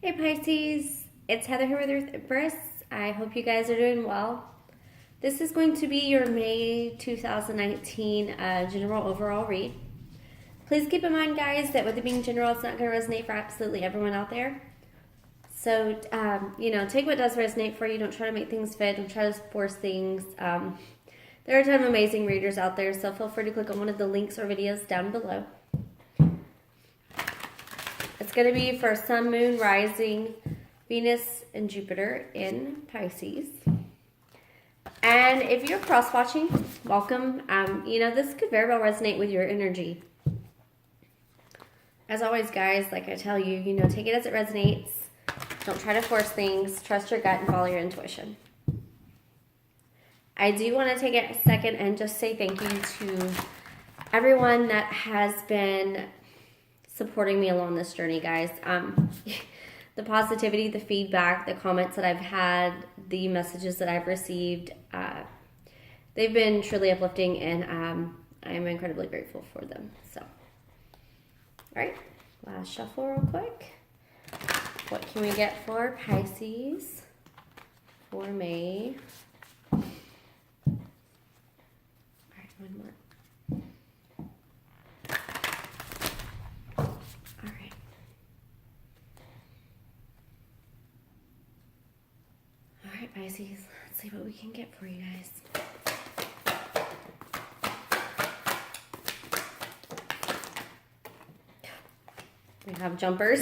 Hey Pisces, it's Heather here with Empress. I hope you guys are doing well. This is going to be your May 2019 general overall read. Please keep in mind, guys, that with it being general, it's not going to resonate for absolutely everyone out there. So, take what does resonate for you. Don't try to make things fit. Don't try to force things. There are a ton of amazing readers out there, so feel free to click on one of the links or videos down below. It's going to be for Sun, Moon, Rising, Venus, and Jupiter in Pisces. And if you're cross-watching, welcome. This could very well resonate with your energy. As always, guys, like I tell you, take it as it resonates. Don't try to force things. Trust your gut and follow your intuition. I do want to take a second and just say thank you to everyone that has been supporting me along this journey, guys. The positivity, the feedback, the comments that I've had, the messages that I've received, they've been truly uplifting, and I am incredibly grateful for them. So, all right, last shuffle real quick. What can we get for Pisces for May? All right, one more. Pisces, let's see what we can get for you guys. We have jumpers.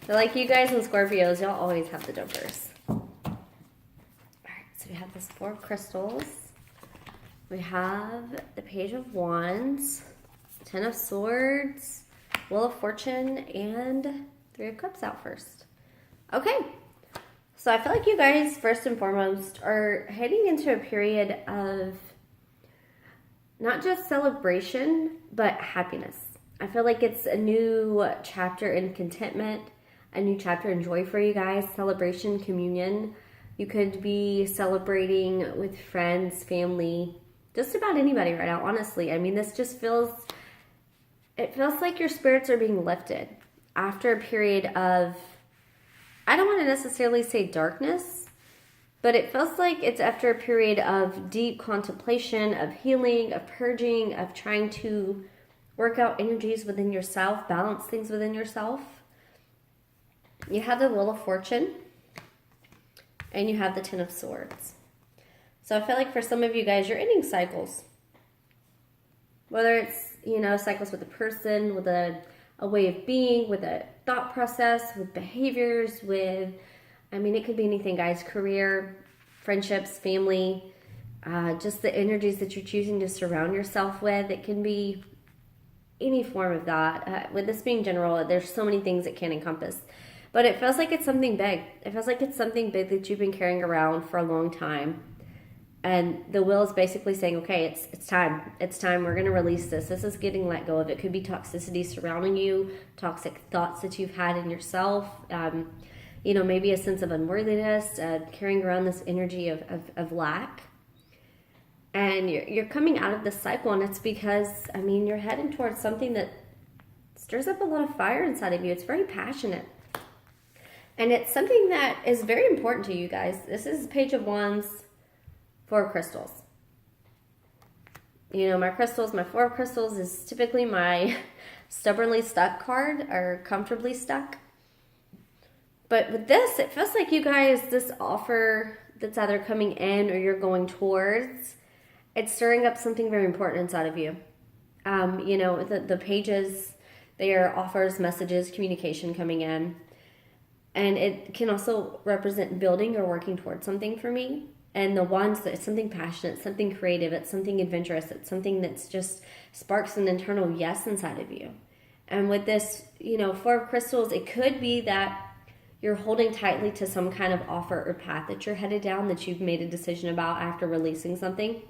They're like you guys and Scorpios, y'all always have the jumpers. Alright, so we have this 4 of crystals. We have the Page of Wands, 10 of Swords, Wheel of Fortune, and 3 of Cups out first. Okay. So I feel like you guys, first and foremost, are heading into a period of not just celebration, but happiness. I feel like it's a new chapter in contentment, a new chapter in joy for you guys, celebration, communion. You could be celebrating with friends, family, just about anybody right now, honestly. I mean, this just feels like your spirits are being lifted after a period of, I don't want to necessarily say darkness, but it feels like it's after a period of deep contemplation, of healing, of purging, of trying to work out energies within yourself, balance things within yourself. You have the Wheel of Fortune, and you have the 10 of Swords. So I feel like for some of you guys, you're ending cycles. Whether it's, cycles with a person, with a way of being, with a thought process, with behaviors, it could be anything, guys. Career, friendships, family, just the energies that you're choosing to surround yourself with. It can be any form of that. With this being general, there's so many things it can encompass. But it feels like it's something big. It feels like it's something big that you've been carrying around for a long time. And the wheel is basically saying, okay, it's time. It's time. We're going to release this. This is getting let go of. It could be toxicity surrounding you, toxic thoughts that you've had in yourself, maybe a sense of unworthiness, carrying around this energy of lack. And you're coming out of this cycle, and it's because, you're heading towards something that stirs up a lot of fire inside of you. It's very passionate. And it's something that is very important to you guys. This is Page of Wands, 4 crystals. My crystals, my 4 of crystals is typically my stubbornly stuck card, or comfortably stuck. But with this, it feels like you guys, this offer that's either coming in or you're going towards, it's stirring up something very important inside of you. The pages, they are offers, messages, communication coming in. And it can also represent building or working towards something for me. And the wands, it's something passionate, something creative, it's something adventurous, it's something that's just sparks an internal yes inside of you. And with this, 4 of crystals, it could be that you're holding tightly to some kind of offer or path that you're headed down, that you've made a decision about after releasing something.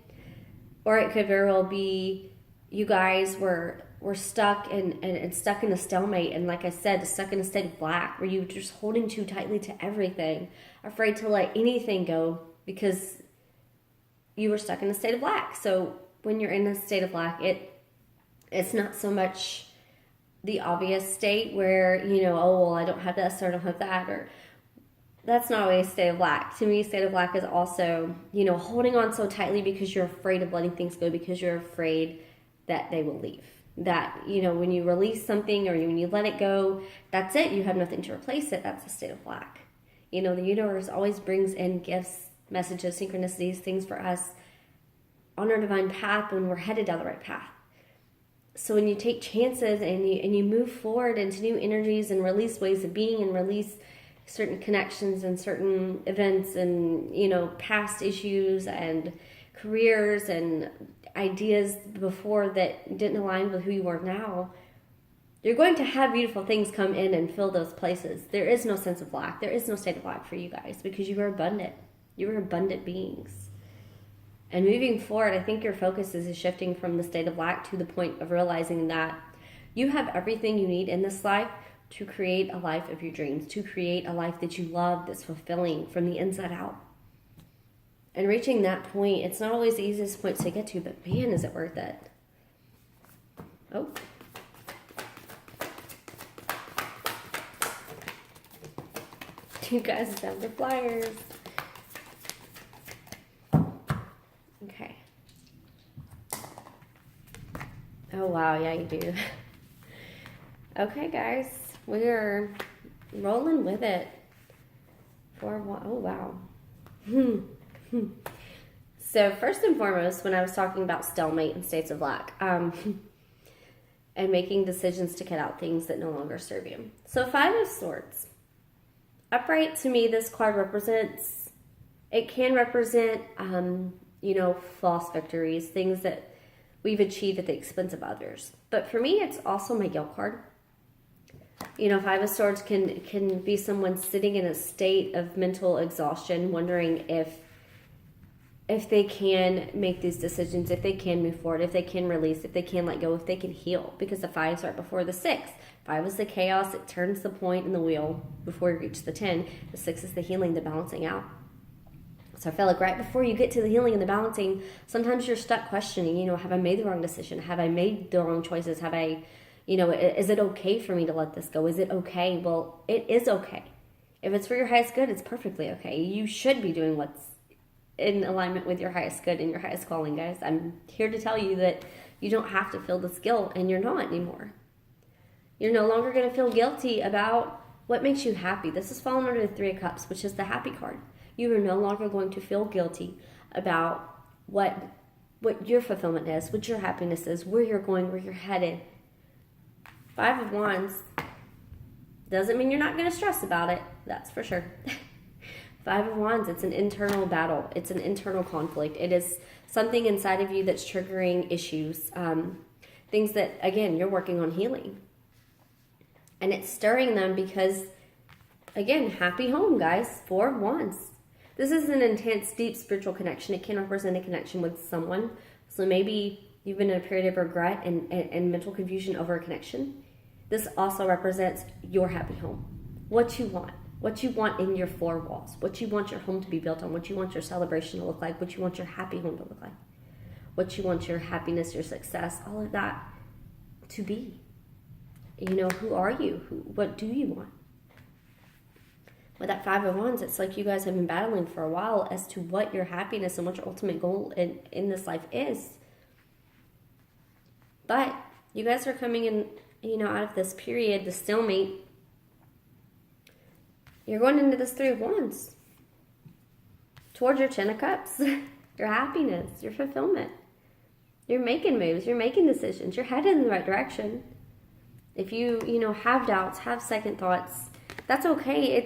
Or it could very well be you guys were stuck and stuck in a stalemate, and like I said, stuck in a state of lack, where you were just holding too tightly to everything, afraid to let anything go, because you were stuck in a state of lack. So when you're in a state of lack, it's not so much the obvious state where, you know, oh, well, I don't have this or I don't have that, or that's not always state of lack. To me, state of lack is also, you know, holding on so tightly because you're afraid of letting things go, because you're afraid that they will leave. That, you know, when you release something or when you let it go, that's it. You have nothing to replace it. That's a state of lack. You know, the universe always brings in gifts, messages, synchronicities, things for us on our divine path when we're headed down the right path. So when you take chances and you move forward into new energies and release ways of being and release certain connections and certain events and, you know, past issues and careers and ideas before that didn't align with who you are now, you're going to have beautiful things come in and fill those places. There is no sense of lack. There is no state of lack for you guys because you are abundant. You are abundant beings. And moving forward, I think your focus is shifting from the state of lack to the point of realizing that you have everything you need in this life to create a life of your dreams, to create a life that you love, that's fulfilling from the inside out. And reaching that point, it's not always the easiest point to get to, but man, is it worth it. Oh. You guys have the flyers. Okay. Oh, wow. Yeah, you do. Okay, guys. We're rolling with it. Oh, wow. So, first and foremost, when I was talking about stalemate and states of lack, and making decisions to cut out things that no longer serve you. So, Five of Swords. Upright, to me, this card represents, it can represent, you know, false victories, things that we've achieved at the expense of others. But for me, it's also my guilt card. You know, Five of Swords can be someone sitting in a state of mental exhaustion, wondering if they can make these decisions, if they can move forward, if they can release, if they can let go, if they can heal. Because the 5's right before the 6. 5 is the chaos. It turns the point in the wheel before you reach the 10. The 6 is the healing, the balancing out. So I feel like right before you get to the healing and the balancing, sometimes you're stuck questioning, you know, have I made the wrong decision? Have I made the wrong choices? Have I, you know, is it okay for me to let this go? Is it okay? Well, it is okay. If it's for your highest good, it's perfectly okay. You should be doing what's in alignment with your highest good and your highest calling, guys. I'm here to tell you that you don't have to feel this guilt, and you're not anymore. You're no longer going to feel guilty about what makes you happy. This is falling under the 3 of Cups, which is the happy card. You are no longer going to feel guilty about what your fulfillment is, what your happiness is, where you're going, where you're headed. 5 of Wands doesn't mean you're not going to stress about it. That's for sure. 5 of Wands, it's an internal battle. It's an internal conflict. It is something inside of you that's triggering issues. Things that, again, you're working on healing. And it's stirring them because, again, happy home, guys. 4 of Wands. This is an intense, deep spiritual connection. It can represent a connection with someone. So maybe you've been in a period of regret and mental confusion over a connection. This also represents your happy home. What you want. What you want in your 4 walls. What you want your home to be built on. What you want your celebration to look like. What you want your happy home to look like. What you want your happiness, your success, all of that to be. You know, who are you? What do you want? With that 5 of Wands, it's like you guys have been battling for a while as to what your happiness and what your ultimate goal in this life is. But you guys are coming in, you know, out of this period, the stalemate. You're going into this 3 of Wands. Towards your 10 of Cups. Your happiness, your fulfillment. You're making moves. You're making decisions. You're headed in the right direction. If you know, have doubts, have second thoughts, that's okay.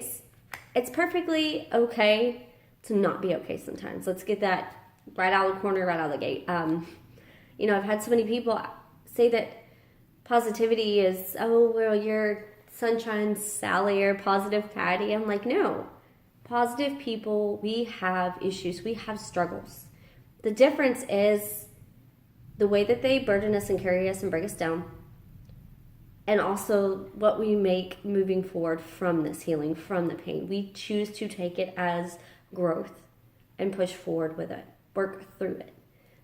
It's perfectly okay to not be okay sometimes. Let's get that right out of the corner, right out of the gate. You know, I've had so many people say that positivity is, oh, well, you're Sunshine Sally or positive Patty. I'm like, no. Positive people, we have issues. We have struggles. The difference is the way that they burden us and carry us and break us down. And also what we make moving forward from this healing, from the pain. We choose to take it as growth and push forward with it. Work through it.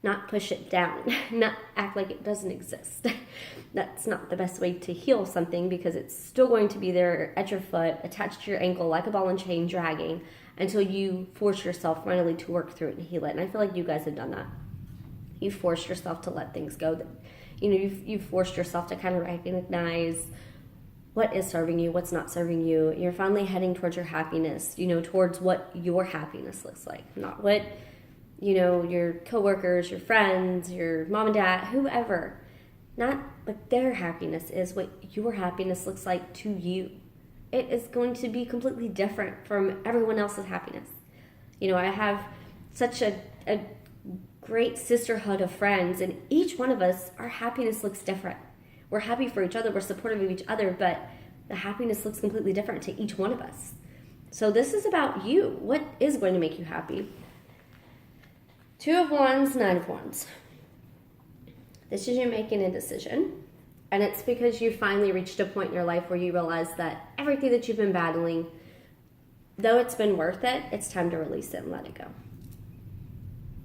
not push it down, not act like it doesn't exist. That's not the best way to heal something, because it's still going to be there at your foot, attached to your ankle like a ball and chain, dragging until you force yourself finally to work through it and heal it. And I feel like you guys have done that. You forced yourself to let things go. You know, you've forced yourself to kind of recognize what is serving you, what's not serving you. You're finally heading towards your happiness, you know, towards what your happiness looks like, not what, you know, your coworkers, your friends, your mom and dad, whoever, not what their happiness is, what your happiness looks like to you. It is going to be completely different from everyone else's happiness. You know, I have such a great sisterhood of friends, and each one of us, our happiness looks different. We're happy for each other, we're supportive of each other, but the happiness looks completely different to each one of us. So this is about you. What is going to make you happy? 2 of Wands, 9 of Wands. This is you making a decision, and it's because you finally reached a point in your life where you realize that everything that you've been battling, though it's been worth it, it's time to release it and let it go.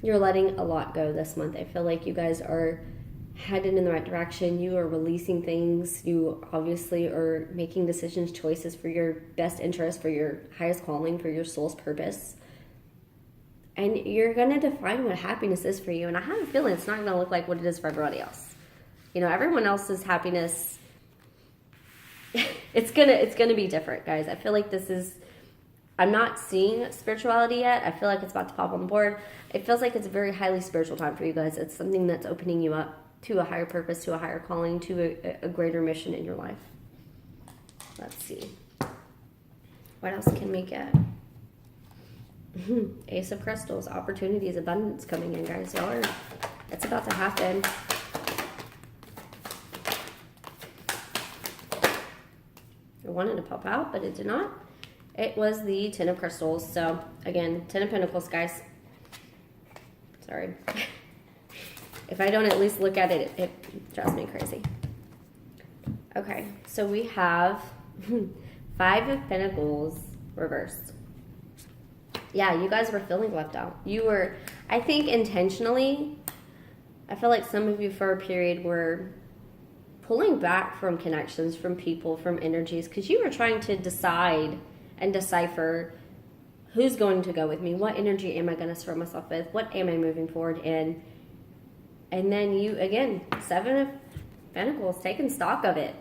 You're letting a lot go this month. I feel like you guys are headed in the right direction. You are releasing things. You obviously are making decisions, choices for your best interest, for your highest calling, for your soul's purpose. And you're going to define what happiness is for you. And I have a feeling it's not going to look like what it is for everybody else. You know, everyone else's happiness, it's gonna be different, guys. I feel like this is, I'm not seeing spirituality yet. I feel like it's about to pop on board. It feels like it's a very highly spiritual time for you guys. It's something that's opening you up to a higher purpose, to a higher calling, to a greater mission in your life. Let's see. What else can we get? Ace of Crystals, opportunities, abundance coming in, guys. Y'all are, it's about to happen. I wanted to pop out, but it did not. It was the 10 of Crystals. So, again, 10 of Pentacles, guys. Sorry. If I don't at least look at it, it drives me crazy. Okay, so we have 5 of Pentacles reversed. Yeah, you guys were feeling left out. You were, I think intentionally, I feel like some of you for a period were pulling back from connections, from people, from energies, because you were trying to decide and decipher who's going to go with me, what energy am I going to surround myself with, what am I moving forward in. And then you, again, 7 of Pentacles, taking stock of it.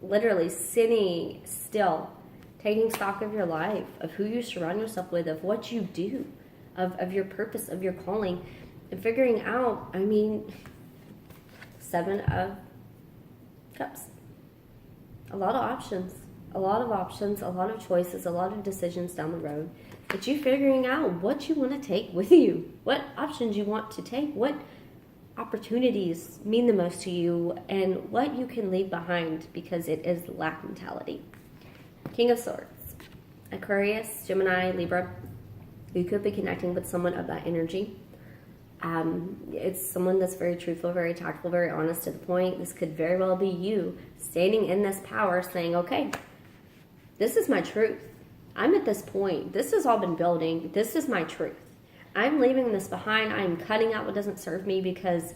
Literally sitting still, taking stock of your life, of who you surround yourself with, of what you do, of your purpose, of your calling, and figuring out, I mean, 7 of Cups. A lot of options, a lot of choices, a lot of decisions down the road. But you figuring out what you want to take with you, what options you want to take, what opportunities mean the most to you, and what you can leave behind, because it is lack mentality. King of Swords, Aquarius, Gemini, Libra. You could be connecting with someone of that energy. It's someone that's very truthful, very tactful, very honest to the point. This could very well be you standing in this power saying, okay, this is my truth. I'm at this point. This has all been building. This is my truth. I'm leaving this behind. I'm cutting out what doesn't serve me, because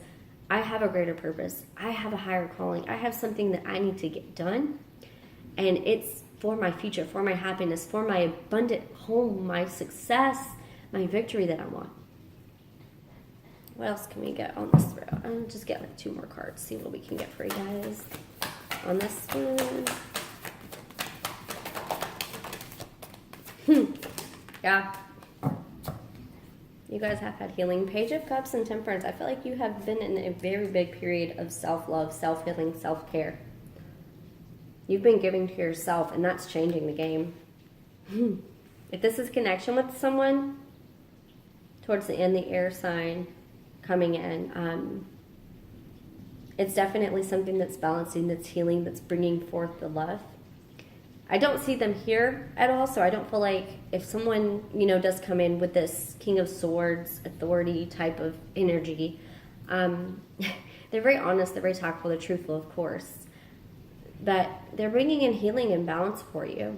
I have a greater purpose. I have a higher calling. I have something that I need to get done. And it's for my future, for my happiness, for my abundant home, my success, my victory that I want. What else can we get on this row? I'll just get like 2 more cards, see what we can get for you guys on this one. Yeah. You guys have had healing. Page of Cups and Temperance. I feel like you have been in a very big period of self-love, self-healing, self-care. You've been giving to yourself, and that's changing the game. If this is connection with someone, towards the end, the air sign coming in, it's definitely something that's balancing, that's healing, that's bringing forth the love. I don't see them here at all, so I don't feel like if someone, you know, does come in with this King of Swords, authority type of energy, they're very honest, they're very tactful, they're truthful, of course, but they're bringing in healing and balance for you,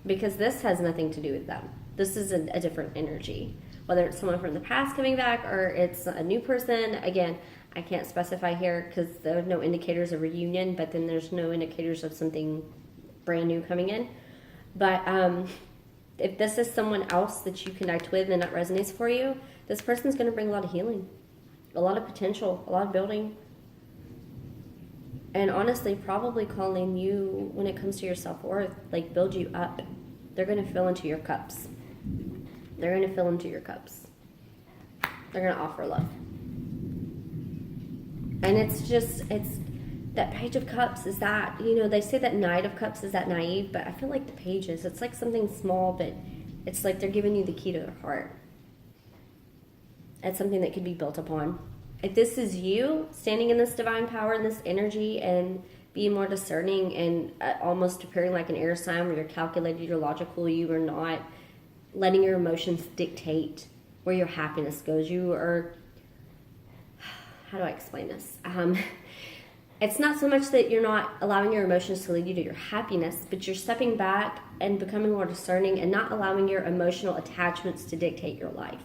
because this has nothing to do with them. This is a different energy. whether it's someone from the past coming back or it's a new person. Again, I can't specify here because there are no indicators of reunion, but then there's no indicators of something brand new coming in. But if this is someone else that you connect with and that resonates for you, this person's going to bring a lot of healing, a lot of potential, a lot of building. And honestly, probably calling you when it comes to your self-worth, like build you up. They're going to fill into your cups. They're going to fill into your cups. They're going to offer love. And it's that Page of Cups is that, they say that Knight of Cups is that naive, but I feel like the Pages, it's like something small, but it's like they're giving you the key to their heart. It's something that can be built upon. If this is you standing in this divine power and this energy and being more discerning and almost appearing like an air sign where you're calculated, you're logical, you are not letting your emotions dictate where your happiness goes. You are, how do I explain this? It's not so much that you're not allowing your emotions to lead you to your happiness, but you're stepping back and becoming more discerning and not allowing your emotional attachments to dictate your life,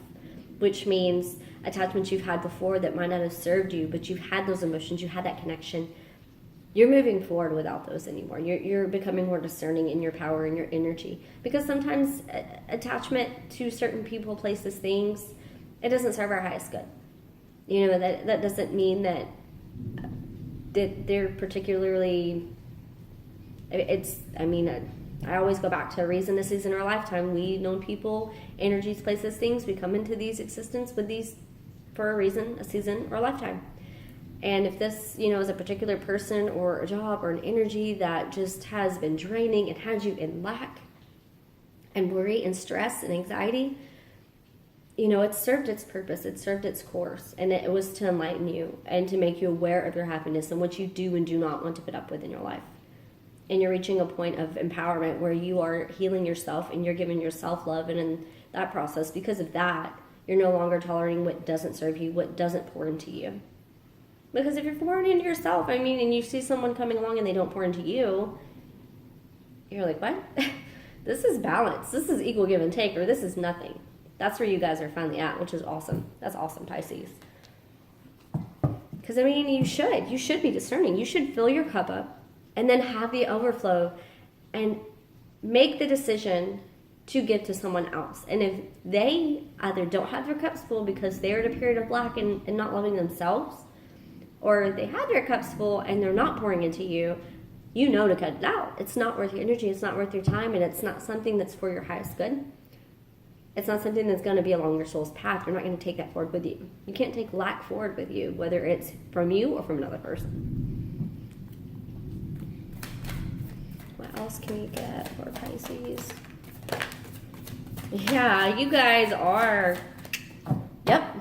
which means attachments you've had before that might not have served you, but you've had those emotions, you had that connection. You're moving forward without those anymore. You're becoming more discerning in your power and your energy, because sometimes attachment to certain people, places, things, it doesn't serve our highest good. That doesn't mean that they're particularly, I always go back to a reason, a season, or a lifetime. We know people, energies, places, things. We come into these existence with these for a reason, a season, or a lifetime. And if this, is a particular person or a job or an energy that just has been draining and had you in lack and worry and stress and anxiety, it served its purpose. It served its course. And it was to enlighten you and to make you aware of your happiness and what you do and do not want to put up with in your life. And you're reaching a point of empowerment where you are healing yourself and you're giving yourself love. And in that process, because of that, you're no longer tolerating what doesn't serve you, what doesn't pour into you. Because if you're pouring into yourself, and you see someone coming along and they don't pour into you, you're like, what? This is balance. This is equal give and take, or this is nothing. That's where you guys are finally at, which is awesome. That's awesome, Pisces. Because, you should be discerning. You should fill your cup up and then have the overflow and make the decision to give to someone else. And if they either don't have their cups full because they're in a period of lack and not loving themselves, or they have their cups full and they're not pouring into you, to cut it out. It's not worth your energy. It's not worth your time. And it's not something that's for your highest good. It's not something that's going to be along your soul's path. You're not going to take that forward with you. You can't take lack forward with you, whether it's from you or from another person. What else can we get for Pisces? Yeah, you guys are. Yep.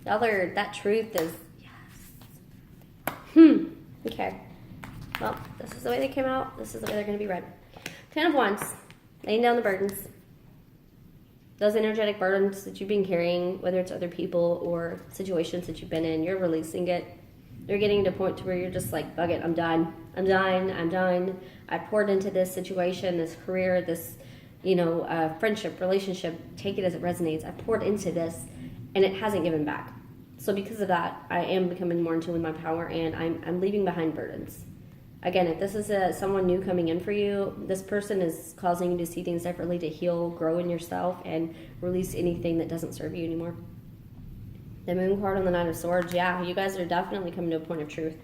That truth is, yes. Okay. Well, this is the way they came out. This is the way they're going to be read. 10 of Wands. Laying down the burdens. Those energetic burdens that you've been carrying, whether it's other people or situations that you've been in, you're releasing it. You're getting to a point to where you're just like, fuck it, I'm done. I'm done. I poured into this situation, this career, this, friendship, relationship. Take it as it resonates. I poured into this and it hasn't given back. So because of that, I am becoming more in tune with my power and I'm leaving behind burdens. Again, if this is someone new coming in for you, this person is causing you to see things differently, to heal, grow in yourself, and release anything that doesn't serve you anymore. The Moon card on the Nine of Swords, yeah, you guys are definitely coming to a point of truth.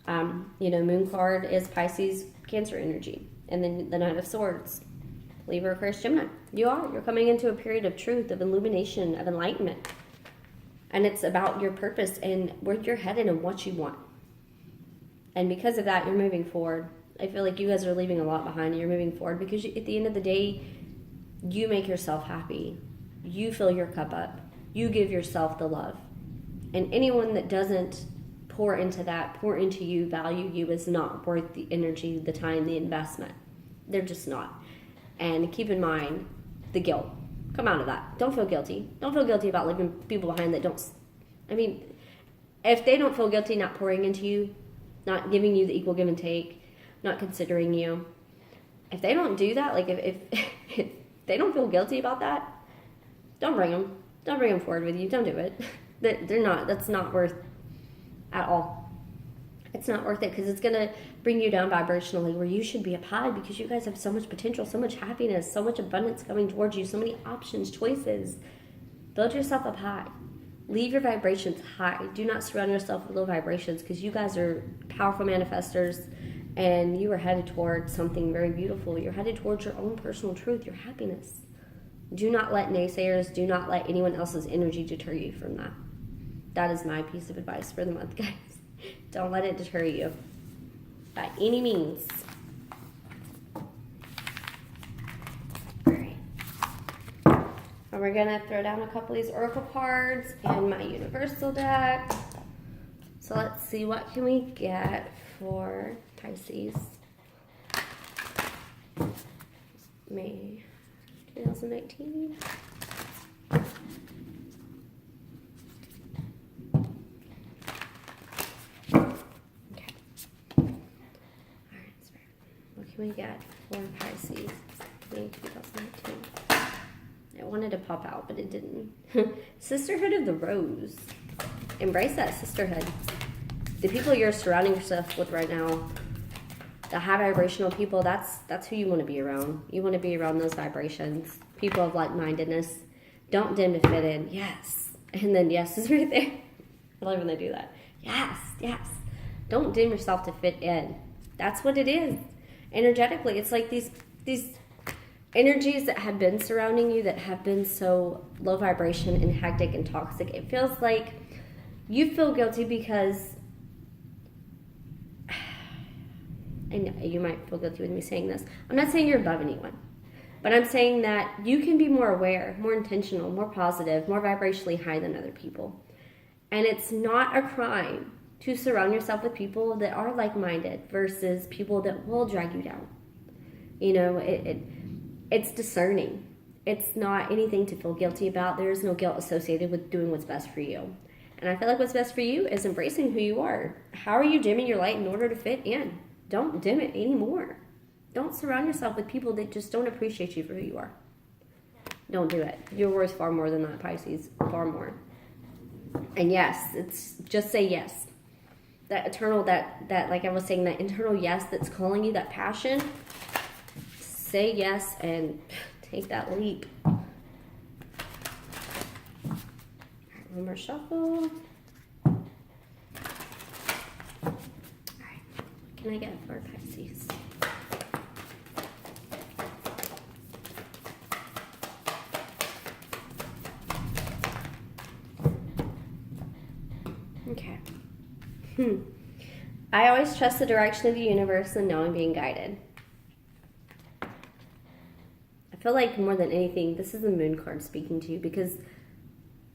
Moon card is Pisces, Cancer energy. And then the Nine of Swords, Libra, Aquarius, Gemini. You're coming into a period of truth, of illumination, of enlightenment. And it's about your purpose and where you're headed and what you want. And because of that, you're moving forward. I feel like you guys are leaving a lot behind and you're moving forward because at the end of the day, you make yourself happy. You fill your cup up. You give yourself the love. And anyone that doesn't pour into you, value you, is not worth the energy, the time, the investment. They're just not. And keep in mind the guilt. Come out of that. Don't feel guilty. Don't feel guilty about leaving people behind that don't... if they don't feel guilty not pouring into you, not giving you the equal give and take, not considering you, if they don't do that, if they don't feel guilty about that, don't bring them. Don't bring them forward with you. Don't do it. They're not. That's not worth at all. It's not worth it because it's going to bring you down vibrationally where you should be up high because you guys have so much potential, so much happiness, so much abundance coming towards you, so many options, choices. Build yourself up high. Leave your vibrations high. Do not surround yourself with low vibrations because you guys are powerful manifestors and you are headed towards something very beautiful. You're headed towards your own personal truth, your happiness. Do not let naysayers, do not let anyone else's energy deter you from that. That is my piece of advice for the month, guys. Don't let it deter you by any means. All right. And we're going to throw down a couple of these oracle cards and my universal deck. So let's see, what can we get for Pisces? May 2019. We get for Pisces, May 2019. I wanted to pop out, but it didn't. Sisterhood of the Rose. Embrace that sisterhood. The people you're surrounding yourself with right now, the high vibrational people, that's who you want to be around. You want to be around those vibrations. People of like-mindedness. Don't dim to fit in. Yes. And then yes is right there. I love when they do that. Yes, yes. Don't dim yourself to fit in. That's what it is. Energetically, it's like these energies that have been surrounding you that have been so low vibration and hectic and toxic. It feels like you feel guilty because, and you might feel guilty with me saying this, I'm not saying you're above anyone, but I'm saying that you can be more aware, more intentional, more positive, more vibrationally high than other people. And it's not a crime to surround yourself with people that are like-minded versus people that will drag you down. You know, it's discerning. It's not anything to feel guilty about. There is no guilt associated with doing what's best for you. And I feel like what's best for you is embracing who you are. How are you dimming your light in order to fit in? Don't dim it anymore. Don't surround yourself with people that just don't appreciate you for who you are. Don't do it. You're worth far more than that, Pisces. Far more. And yes, it's just say yes. That eternal, that like I was saying, that internal yes that's calling you, that passion, say yes and take that leap. All right, one more shuffle. All right, what can I get for Pisces? Okay. I always trust the direction of the universe and know I'm being guided. I feel like more than anything, this is the moon card speaking to you because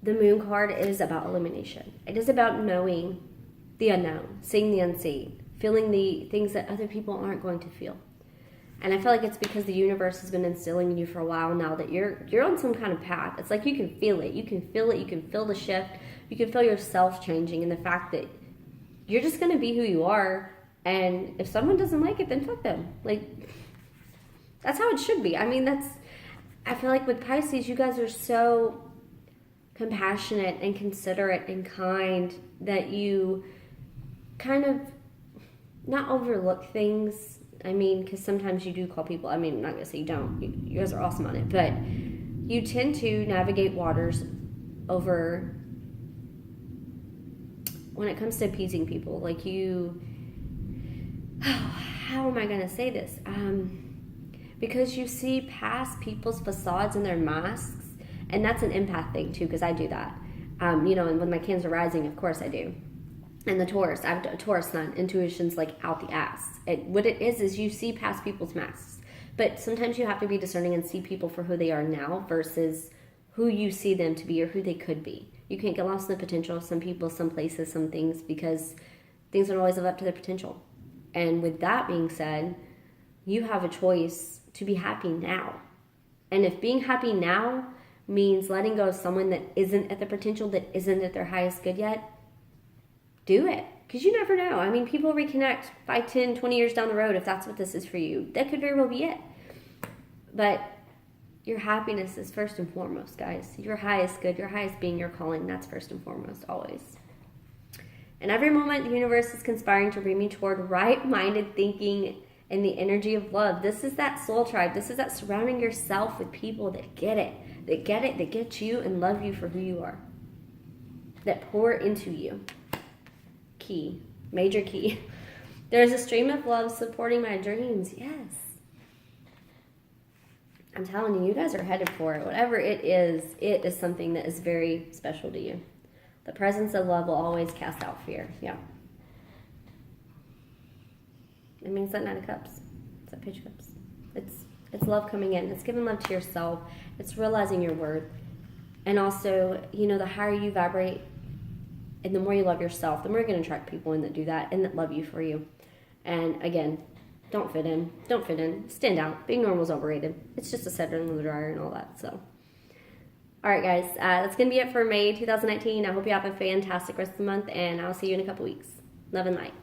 the moon card is about illumination. It is about knowing the unknown, seeing the unseen, feeling the things that other people aren't going to feel. And I feel like it's because the universe has been instilling in you for a while now that you're on some kind of path. It's like you can feel it. You can feel it. You can feel the shift. You can feel yourself changing and the fact that you're just going to be who you are. And if someone doesn't like it, then fuck them. Like, that's how it should be. I mean, I feel like with Pisces, you guys are so compassionate and considerate and kind that you kind of not overlook things. I mean, because sometimes you do call people, I mean, I'm not going to say you don't. You guys are awesome on it. But you tend to navigate waters over when it comes to appeasing people. Like you, how am I going to say this? Because you see past people's facades and their masks, and that's an empath thing too, because I do that. And when my Cancer rising, of course I do. And the Taurus, I have a Taurus sun, intuition's like out the ass. What it is you see past people's masks. But sometimes you have to be discerning and see people for who they are now versus who you see them to be or who they could be. You can't get lost in the potential of some people, some places, some things, because things don't always live up to their potential. And with that being said, you have a choice to be happy now. And if being happy now means letting go of someone that isn't at the potential, that isn't at their highest good yet, do it. Because you never know. I mean, people reconnect 5, 10, 20 years down the road if that's what this is for you. That could very well be it. But your happiness is first and foremost, guys. Your highest good, your highest being, your calling, that's first and foremost, always. And every moment, the universe is conspiring to bring me toward right-minded thinking and the energy of love. This is that soul tribe. This is that surrounding yourself with people that get it, that get you and love you for who you are, that pour into you. Key, major key. There's a stream of love supporting my dreams. Yes. I'm telling you, you guys are headed for it. Whatever it is something that is very special to you. The presence of love will always cast out fear. Yeah. It means that Nine of Cups. It's that Page of Cups. It's love coming in. It's giving love to yourself. It's realizing your worth. And also, you know, the higher you vibrate and the more you love yourself, the more you're going to attract people in that do that and that love you for you. And again, don't fit in. Don't fit in. Stand out. Being normal is overrated. It's just a setter in the dryer and all that. So, all right, guys. That's going to be it for May 2019. I hope you have a fantastic rest of the month, and I'll see you in a couple weeks. Love and light.